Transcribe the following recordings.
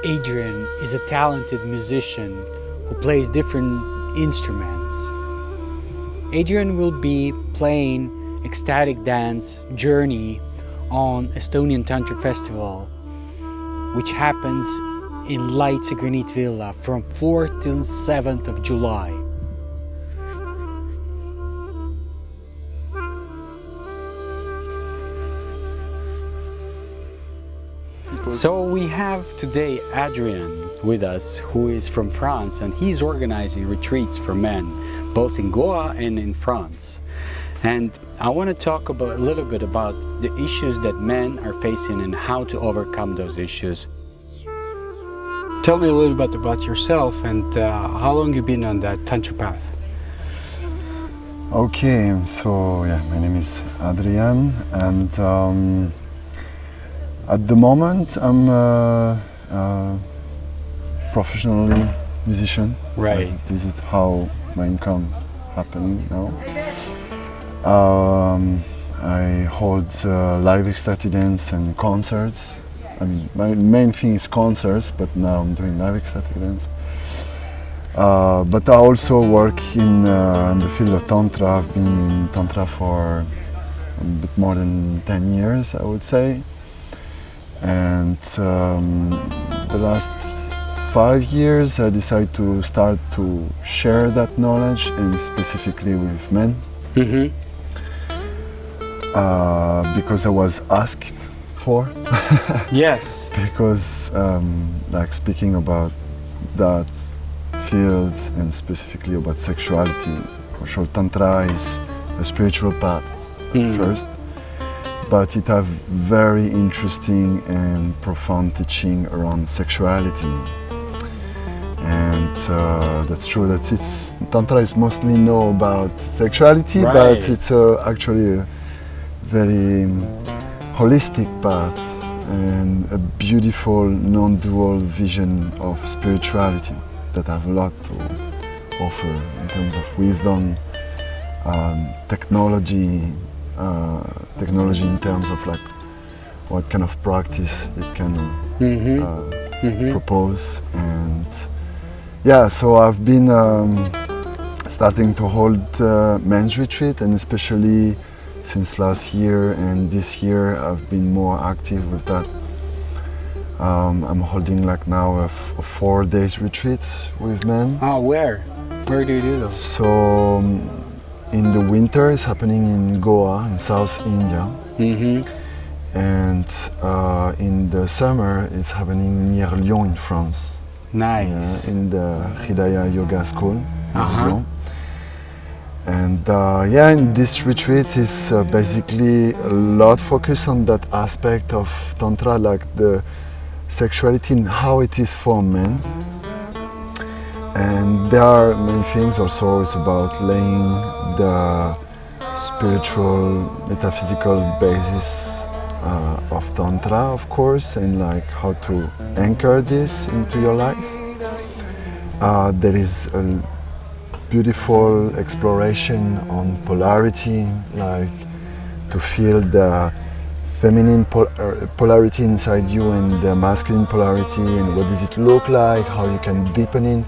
Adrian is a talented musician who plays different instruments. Adrian will be playing Ecstatic dance Journey on Estonian Tantra Festival, which happens in Lights Granite Villa from 4th till 7th of July. So we have today Adrian with us, who is from France, and he's organizing retreats for men, both in Goa and in France. And I want to talk a little bit about the issues that men are facing and how to overcome those issues. Tell me a little bit about yourself and how long you've been on that Tantra path. Okay, so yeah, my name is Adrian, and at the moment I'm a professional musician. Right. This is how my income happening now. I hold live ecstatic dance and concerts. I mean, my main thing is concerts, but now I'm doing live ecstatic dance. But I also work in the field of Tantra. I've been in Tantra for a bit more than 10 years, I would say. And the last 5 years I decided to start to share that knowledge, and specifically with men. Mm-hmm. Because I was asked for. Yes. Because like speaking about that field and specifically about sexuality, for sure Tantra is a spiritual path first, but it has very interesting and profound teaching around sexuality. And that's true that Tantra is mostly know about sexuality, right, but it's actually a very holistic path and a beautiful non-dual vision of spirituality that have a lot to offer in terms of wisdom, technology in terms of like what kind of practice it can propose. And yeah, so I've been starting to hold men's retreat, and especially since last year and this year I've been more active with that. I'm holding like now a 4 days retreat with men. Oh, where? Where do you do those? So in the winter it's happening in Goa in South India. And in the summer it's happening near Lyon in France. Nice. In the Hridaya Yoga School in Lyon. And yeah, and this retreat is basically a lot focused on that aspect of Tantra, like the sexuality and how it is for men. And there are many things also. It's about laying the spiritual, metaphysical basis of Tantra, of course, and like how to anchor this into your life. There is a beautiful exploration on polarity, like to feel the feminine polarity inside you and the masculine polarity, and what does it look like, how you can deepen it,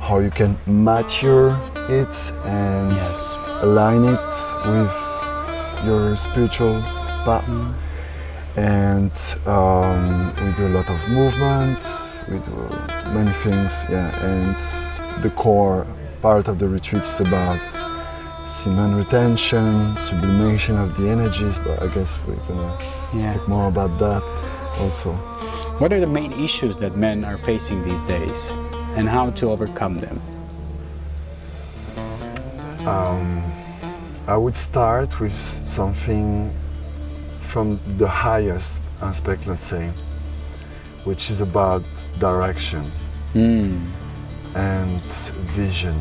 how you can mature it and align it with your spiritual path. And we do a lot of movement, we do many things, and the core part of the retreat is about semen retention, sublimation of the energies, but I guess we're gonna speak more about that also. What are the main issues that men are facing these days and how to overcome them? I would start with something from the highest aspect, let's say, which is about direction and vision.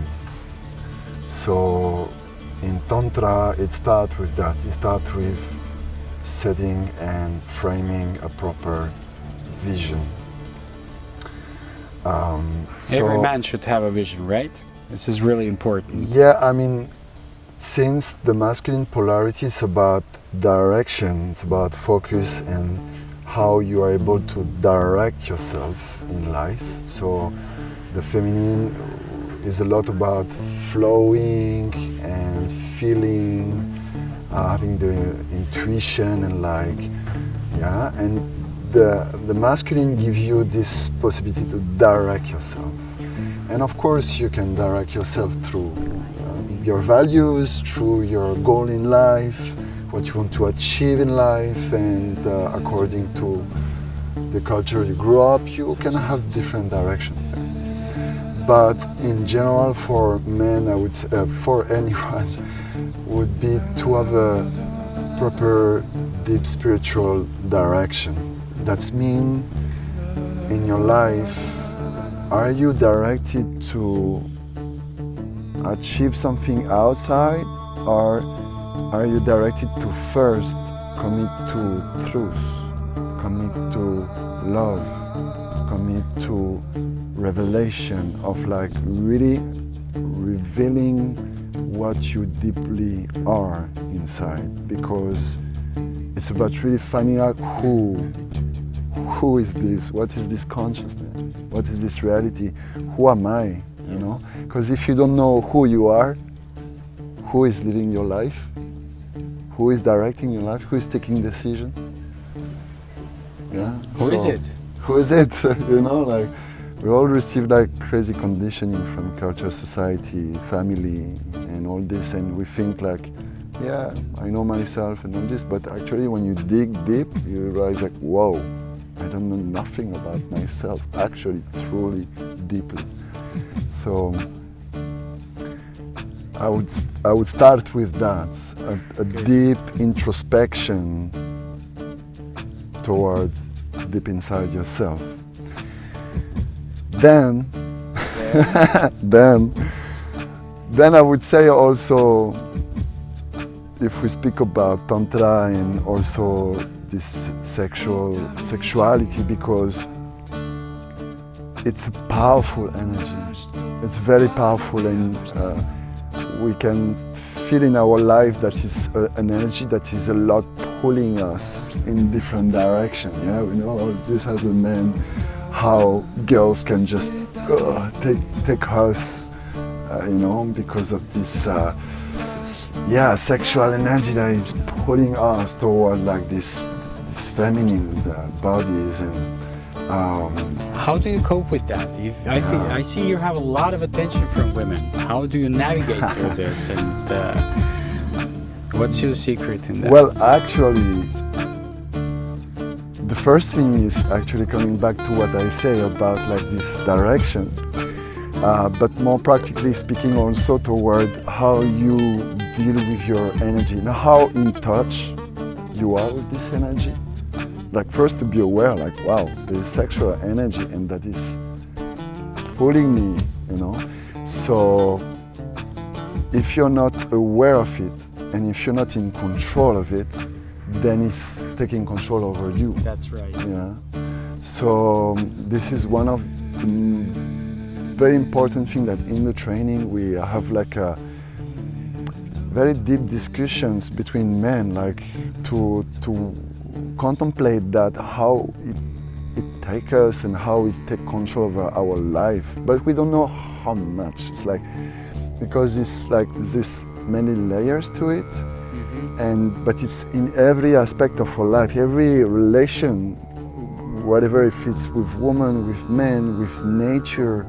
So in Tantra it starts with that. It starts with setting and framing a proper vision. Every man should have a vision, right? This is really important. Yeah, I mean, since the masculine polarity is about direction, it's about focus and how you are able to direct yourself in life. So the feminine is a lot about flowing and feeling, having the intuition and and the masculine gives you this possibility to direct yourself. And of course you can direct yourself through your values, through your goal in life, what you want to achieve in life, and according to the culture you grew up, you can have different directions there. But in general, for men, I would say, for anyone, would be to have a proper deep spiritual direction. That's mean in your life, are you directed to achieve something outside, or are you directed to first commit to truth, commit to love, commit to revelation of like really revealing what you deeply are inside? Because it's about really finding out who is this, what is this consciousness, what is this reality, who am I, you know? Because if you don't know who you are, who is living your life, who is directing your life, who is taking decision, Who is it? Who is it? You know, like we all receive like crazy conditioning from culture, society, family, and all this, and we think like, yeah, I know myself and all this, but actually when you dig deep, you realize like, whoa, I don't know nothing about myself, actually, truly, deeply. So I would start with that, a deep introspection towards deep inside yourself. Then I would say also, if we speak about Tantra and also this sexuality, because it's a powerful energy. It's very powerful, and we can feel in our life that is an energy that is a lot pulling us in different directions. Yeah, we know this as a man, how girls can just take us, you know, because of this sexual energy that is pulling us toward like this feminine bodies. And how do you cope with that? I see you have a lot of attention from women. How do you navigate through this, and what's your secret in that? Well, actually, the first thing is actually coming back to what I say about like this direction, but more practically speaking also toward how you deal with your energy and how in touch you are with this energy. Like first to be aware, like, wow, there is sexual energy and that is pulling me, you know. So if you're not aware of it and if you're not in control of it, then it's taking control over you. That's right. Yeah. So this is one of the very important things that in the training we have like a very deep discussions between men, like to contemplate that how it takes us and how it takes control over our life, but we don't know how much. It's like because it's like this many layers to it, but it's in every aspect of our life, every relation, whatever if it's with women, with men, with nature,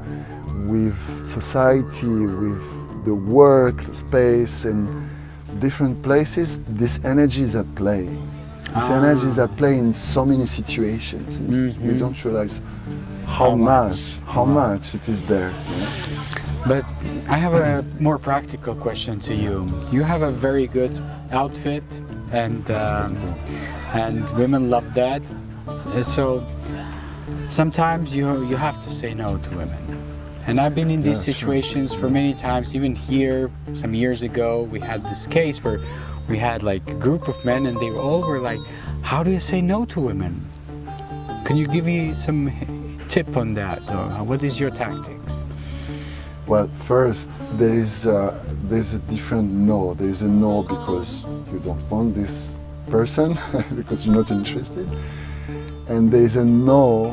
with society, with the work space and different places. This energy is at play. This energy is at play in so many situations. We don't realize how much it is there. Yeah? But I have a more practical question to you. You have a very good outfit, and women love that. So sometimes you have to say no to women. And I've been in these situations for many times. Even here, some years ago, we had this case where we had like a group of men, and they all were like, "How do you say no to women? Can you give me some tip on that? Or what is your tactics?" Well, first there's a different no. There's a no because you don't want this person, because you're not interested. and there's a no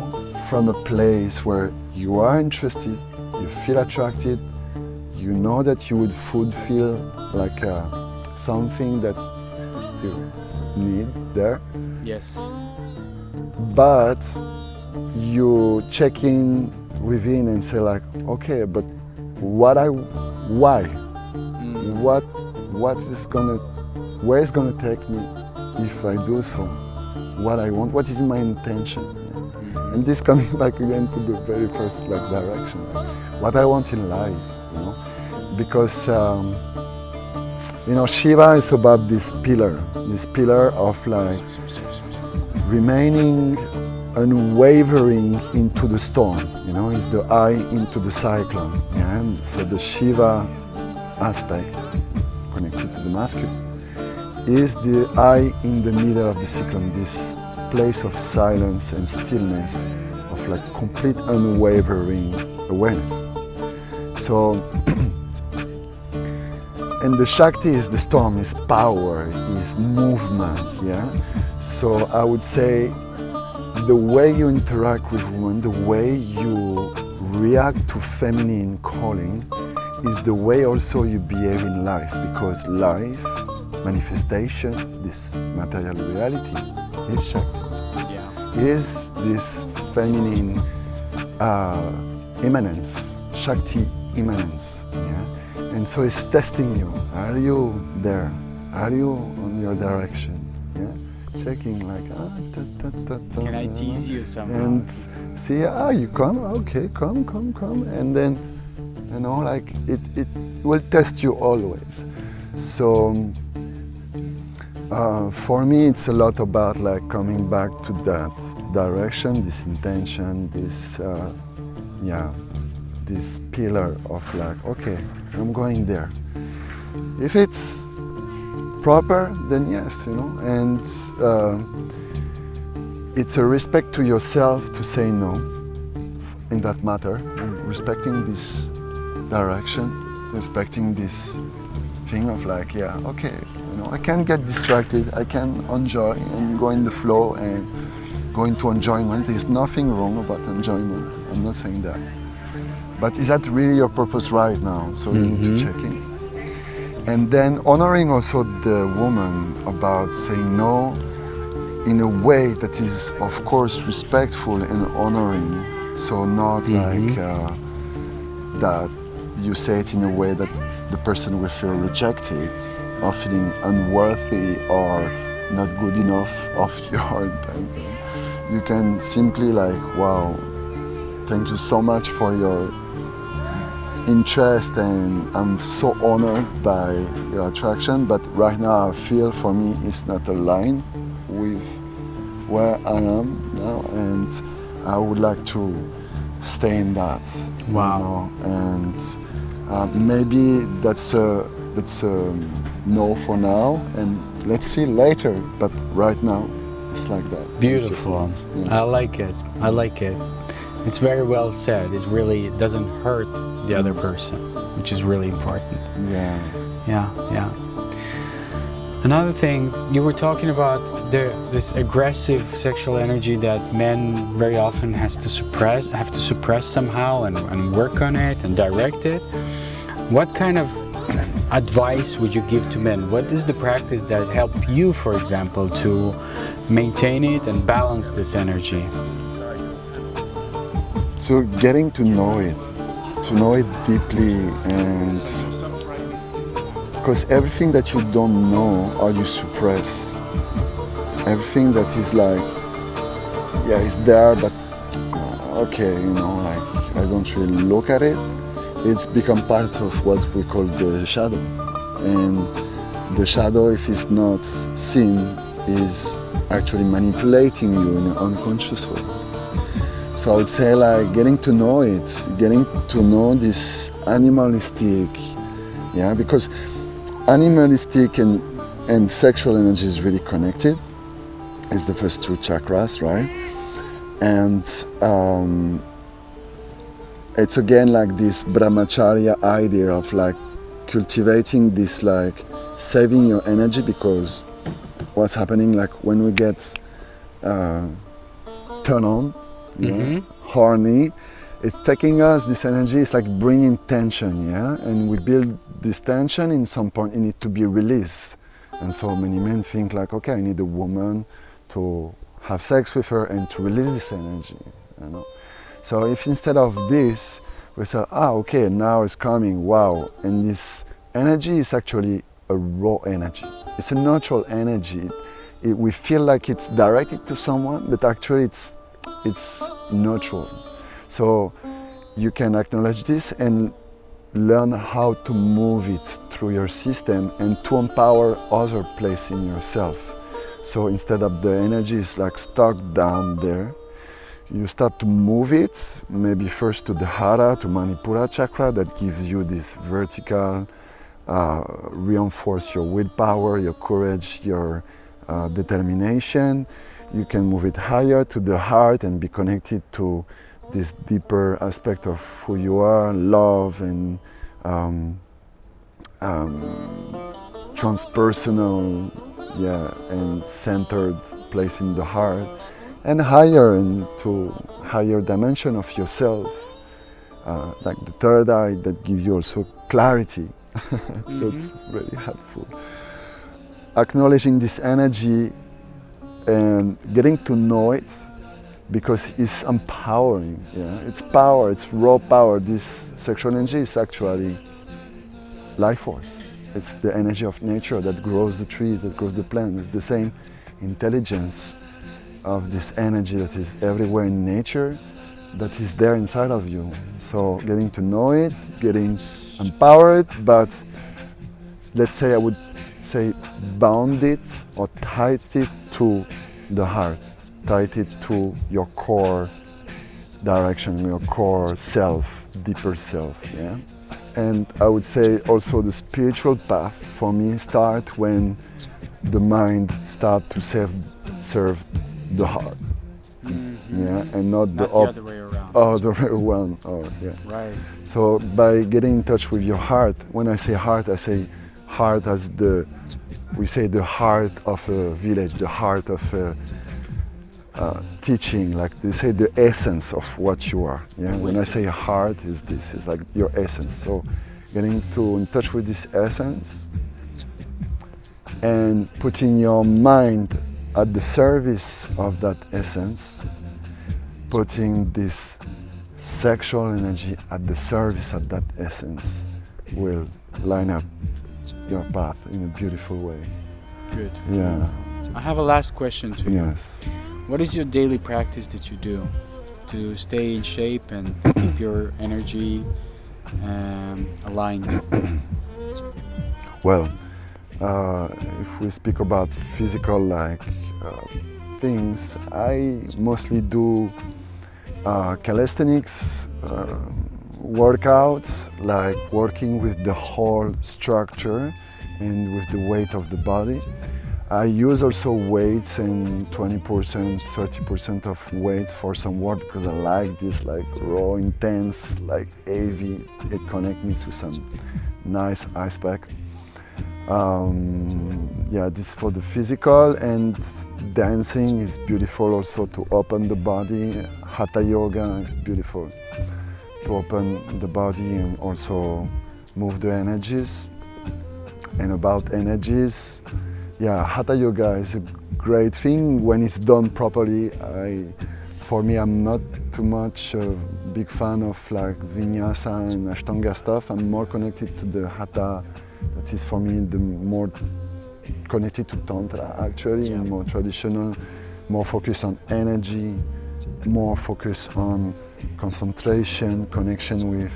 from a place where you are interested, you feel attracted, you know that you would feel like something that you need there. Yes. But you check in within and say like, okay, but why? What is gonna, where is gonna take me if I do so? What I want, what is my intention? And this coming back again to the very first direction, what I want in life, you know, because Shiva is about this pillar of like remaining unwavering into the storm, you know, is the eye into the cyclone. Yeah? And so the Shiva aspect connected to the masculine is the eye in the middle of the cyclone, this place of silence and stillness, of like complete unwavering awareness. So, and the Shakti is the storm, is power, is movement, yeah? So I would say the way you interact with women, the way you react to feminine calling is the way also you behave in life, because life, manifestation, this material reality is Shakti. Yeah. Is this feminine immanence, Shakti immanence. Yeah? And so it's testing you. Are you there? Are you on your direction? Yeah? Checking like, can I tease you somehow? And see, you come, okay, come. And then, you know, like it will test you always. So for me, it's a lot about like coming back to that direction, this intention, this, this pillar of like, okay, I'm going there. If it's proper, then yes, you know, and it's a respect to yourself to say no in that matter, and respecting this direction, respecting this thing of like, yeah, okay, you know, I can get distracted, I can enjoy and go in the flow and go into enjoyment. There's nothing wrong about enjoyment, I'm not saying that. But is that really your purpose right now? So you need to check in. And then honoring also the woman about saying no in a way that is, of course, respectful and honoring. So not like that you say it in a way that the person will feel rejected or feeling unworthy or not good enough of your intention. You can simply like, wow, thank you so much for your interest and I'm so honored by your attraction, but right now I feel for me it's not aligned with where I am now and I would like to stay in that. Wow. You know? And maybe that's a no for now and let's see later, but right now it's like that. Beautiful. Yeah. I like it. It's very well said. It really doesn't hurt the other person, which is really important. Yeah. Another thing, you were talking about this aggressive sexual energy that men very often have to suppress somehow and work on it and direct it. What kind of advice would you give to men? What is the practice that helped you, for example, to maintain it and balance this energy? So getting to know it deeply, and because everything that you don't know or you suppress, everything that is like, yeah, it's there, but okay, you know, like I don't really look at it. It's become part of what we call the shadow, and the shadow, if it's not seen, is actually manipulating you in an unconscious way. So I would say like getting to know it, getting to know this animalistic, yeah, because animalistic and sexual energy is really connected. It's the first two chakras, right? And it's again like this brahmacharya idea of like cultivating this, like saving your energy, because what's happening, like when we get turn on, horny. It's taking us, this energy is like bringing tension, yeah? And we build this tension, in some point it needs to be released. And so many men think like, okay, I need a woman to have sex with her and to release this energy, you know? So if instead of this, we say, okay, now it's coming, wow. And this energy is actually a raw energy. It's a natural energy. We feel like it's directed to someone, but actually it's neutral. So you can acknowledge this and learn how to move it through your system and to empower other place in yourself. So instead of the energy is like stuck down there, you start to move it, maybe first to the Hara, to Manipura chakra, that gives you this vertical, reinforce your willpower, your courage, your determination. You can move it higher to the heart and be connected to this deeper aspect of who you are, love and transpersonal, and centered place in the heart, and higher into higher dimension of yourself, like the third eye that gives you also clarity. That's really helpful. Acknowledging this energy and getting to know it, because it's empowering. It's power, it's raw power. This sexual energy is actually life force. It's the energy of nature that grows the trees, that grows the plants. It's the same intelligence of this energy that is everywhere in nature, that is there inside of you. So getting to know it, getting empowered, but let's say I would say bound it or tie it to the heart. Tie it to your core direction, your core self, deeper self, And I would say also the spiritual path for me start when the mind starts to serve the heart, and not the other way around. The other way around. Right. So by getting in touch with your heart, when I say heart as we say the heart of a village, the heart of a teaching, like they say the essence of what you are. When I say heart is this, it's like your essence. So getting in touch with this essence and putting your mind at the service of that essence, putting this sexual energy at the service of that essence will line up your path in a beautiful way. Good. Yeah. I have a last question to you. Yes. What is your daily practice that you do to stay in shape and to keep your energy aligned? Well, if we speak about physical things, I mostly do calisthenics workouts, like working with the whole structure and with the weight of the body. I use also weights and 20%, 30% of weights for some work, because I like this raw, intense, heavy. It connects me to some nice ice pack. This is for the physical, and dancing is beautiful also to open the body. Hatha yoga is beautiful to open the body and also move the energies. And about energies, Hatha yoga is a great thing when it's done properly. For me, I'm not too much a big fan of vinyasa and ashtanga stuff. I'm more connected to the hatha. That is for me the more connected to Tantra actually, and more traditional, more focused on energy, more focused on concentration, connection with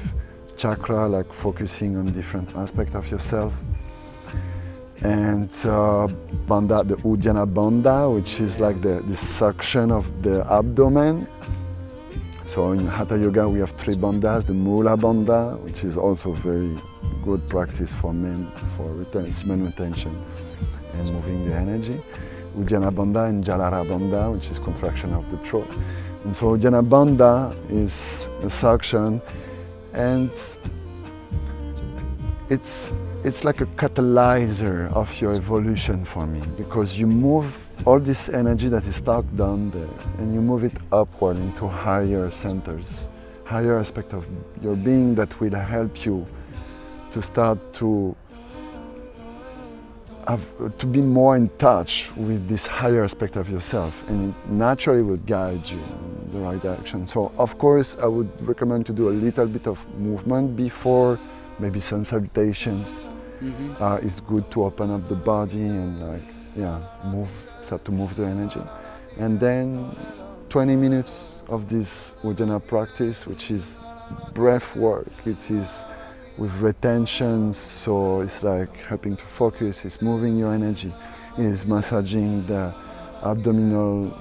chakra, focusing on different aspects of yourself. And bandha, the Uddiyana bandha, which is the suction of the abdomen. So in Hatha Yoga we have 3 bandhas, the Mula bandha, which is also very good practice for men, for semen retention and moving the energy. Uddiyana bandha and Jalara bandha, which is contraction of the throat. And so Uddiyana bandha is a suction, and it's it's like a catalyzer of your evolution for me, because you move all this energy that is stuck down there and you move it upward into higher centers, higher aspect of your being that will help you to start to be more in touch with this higher aspect of yourself, and it naturally will guide you in the right direction. So of course I would recommend to do a little bit of movement before, maybe sun salutation. It's good to open up the body and start to move the energy. And then 20 minutes of this Udana practice, which is breath work. It is with retention, so it's like helping to focus, it's moving your energy, it's massaging the abdominal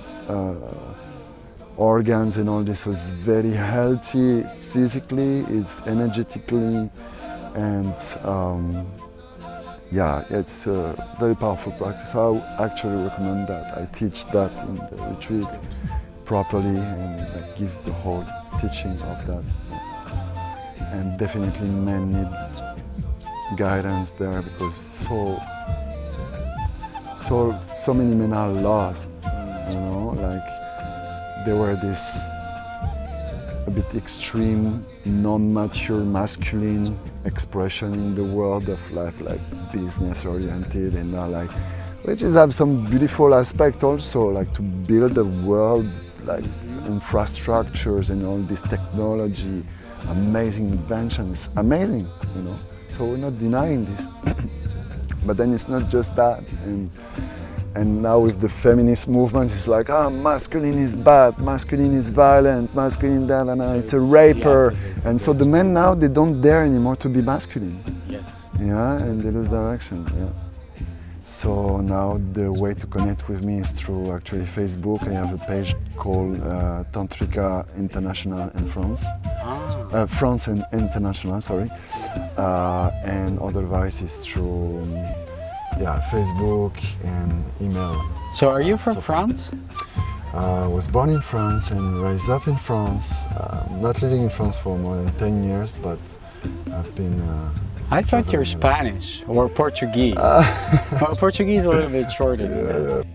organs and all this. So it's very healthy physically, it's energetically, and it's a very powerful practice. I actually recommend that. I teach that in the retreat properly and give the whole teaching of that. And definitely men need guidance there, because so many men are lost, you know, like they were this a bit extreme, non-mature masculine expression in the world of life, like business oriented, and now like, which is have some beautiful aspect also, like to build a world, like infrastructures and all this technology, amazing inventions, amazing, you know. So we're not denying this, but then it's not just that. And now with the feminist movement, it's like, masculine is bad, masculine is violent, masculine it's a raper. And so the men now, they don't dare anymore to be masculine. Yes. Yeah, and they lose direction. Yeah. So now the way to connect with me is through actually Facebook. I have a page called Tantrika International in France. France and International, sorry. And otherwise is through Facebook and email. So are you from France? I was born in France and raised up in France. Not living in France for more than 10 years, but I've been I thought you're Spanish or Portuguese. Well, Portuguese is a little bit shorter than that.